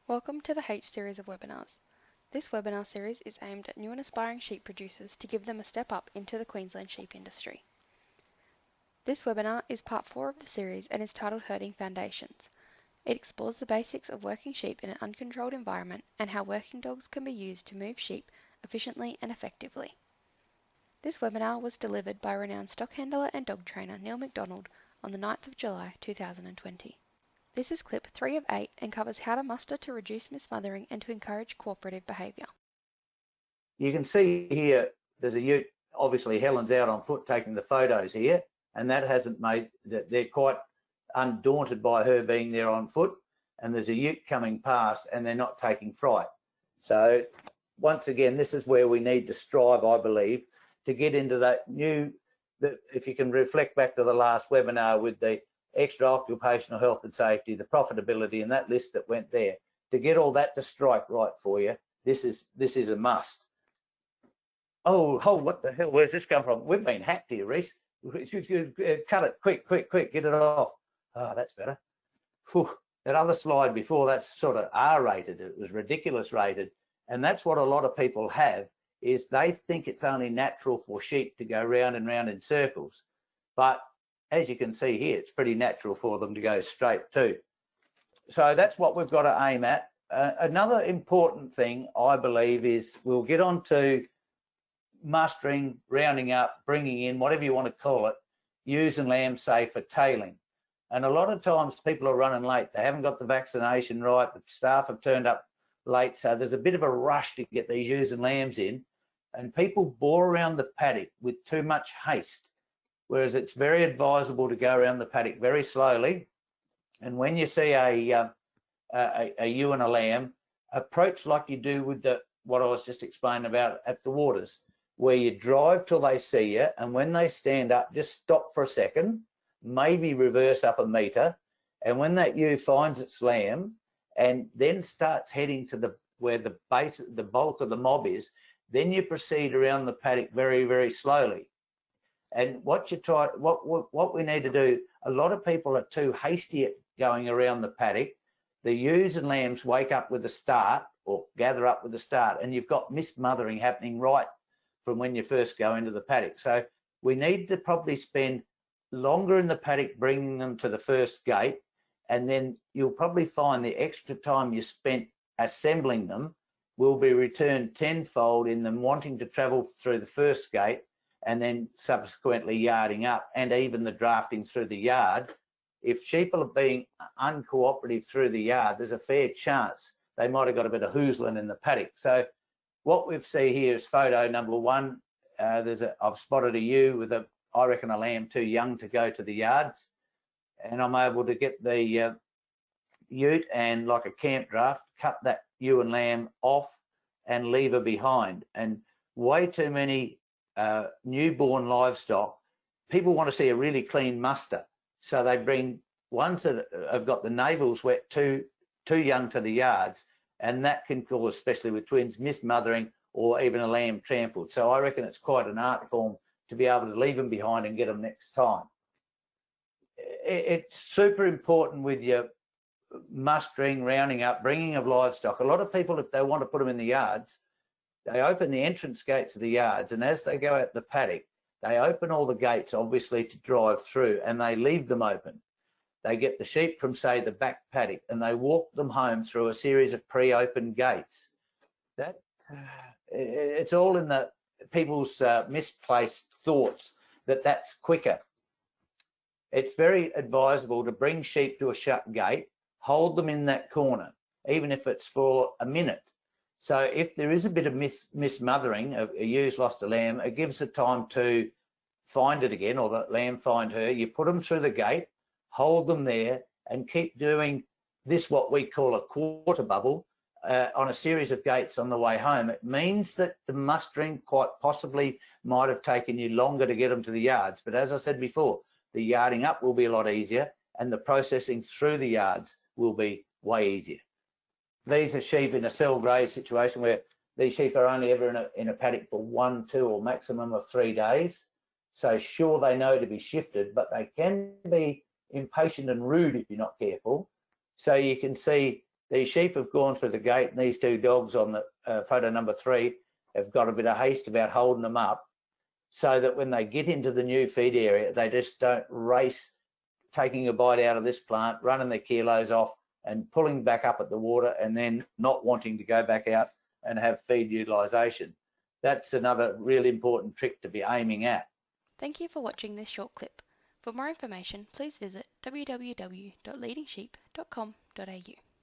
Welcome to the H series of webinars. This webinar series is aimed at new and aspiring sheep producers to give them a step up into the Queensland sheep industry. This webinar is part 4 of the series and is titled Herding Foundations. It explores the basics of working sheep in an uncontrolled environment and how working dogs can be used to move sheep efficiently and effectively. This webinar was delivered by renowned stock handler and dog trainer Neil McDonald on the 9th of July 2020. This is clip 3 of 8 and covers how to muster to reduce mismothering and to encourage cooperative behaviour. You can see here, there's a ute. Obviously, Helen's out on foot taking the photos here, and that hasn't made that they're quite undaunted by her being there on foot. And there's a ute coming past, and they're not taking fright. So once again, this is where we need to strive, I believe, to get into that new. That if you can reflect back to the last webinar with the extra occupational health and safety, the profitability, and that list that went there, to get all that to strike right for you, this is a must. Oh, what the hell? Where's this come from? We've been hacked here, Reese. Cut it, quick, get it off. Oh, that's better. Whew. That other slide before, that's sort of R-rated. It was ridiculous rated. And that's what a lot of people have, is they think it's only natural for sheep to go round and round in circles. But as you can see here, it's pretty natural for them to go straight too. So that's what we've got to aim at. Another important thing, I believe, is we'll get on to mustering, rounding up, bringing in, whatever you want to call it, ewes and lambs safe for tailing. And a lot of times people are running late. They haven't got the vaccination right. The staff have turned up late. So there's a bit of a rush to get these ewes and lambs in. And people bore around the paddock with too much haste. Whereas it's very advisable to go around the paddock very slowly. And when you see a ewe and a lamb, approach like you do with what I was just explaining about at the waters, where you drive till they see you, and when they stand up, just stop for a second, maybe reverse up a metre, and when that ewe finds its lamb and then starts heading to where the bulk of the mob is, then you proceed around the paddock very, very slowly. And what we need to do, a lot of people are too hasty at going around the paddock. The ewes and lambs wake up with a start, or gather up with a start, and you've got mismothering happening right from when you first go into the paddock. So we need to probably spend longer in the paddock bringing them to the first gate, and then you'll probably find the extra time you spent assembling them will be returned tenfold in them wanting to travel through the first gate and then subsequently yarding up, and even the drafting through the yard. If sheep are being uncooperative through the yard, there's a fair chance they might have got a bit of hoozling in the paddock. So what we see here is photo number 1. I've spotted a ewe with I reckon a lamb too young to go to the yards, and I'm able to get the ute and, like a camp draft, cut that ewe and lamb off and leave her behind. And way too many newborn livestock, people want to see a really clean muster, so they bring ones that have got the navels wet too young to the yards, and that can cause, especially with twins, mismothering or even a lamb trampled. So I reckon it's quite an art form to be able to leave them behind and get them next time. It's super important with your mustering, rounding up, bringing of livestock. A lot of people, if they want to put them in the yards, they open the entrance gates of the yards, and as they go out the paddock, they open all the gates, obviously, to drive through, and they leave them open. They get the sheep from, say, the back paddock, and they walk them home through a series of pre-opened gates. It's all in the people's misplaced thoughts that that's quicker. It's very advisable to bring sheep to a shut gate, hold them in that corner, even if it's for a minute. So if there is a bit of mismothering, a ewe's lost a lamb, it gives the time to find it again, or the lamb find her. You put them through the gate, hold them there, and keep doing this, what we call a quarter bubble, on a series of gates on the way home. It means that the mustering quite possibly might have taken you longer to get them to the yards. But as I said before, the yarding up will be a lot easier, and the processing through the yards will be way easier. These are sheep in a cell graze situation where these sheep are only ever in a paddock for 1, 2, or maximum of 3 days. So sure, they know to be shifted, but they can be impatient and rude if you're not careful. So you can see These sheep have gone through the gate, and these two dogs on the photo number 3 have got a bit of haste about holding them up, so that when they get into the new feed area, they just don't race, taking a bite out of this plant, running their kilos off and pulling back up at the water, and then not wanting to go back out and have feed utilisation. That's another really important trick to be aiming at. Thank you for watching this short clip. For more information, please visit www.leadingsheep.com.au.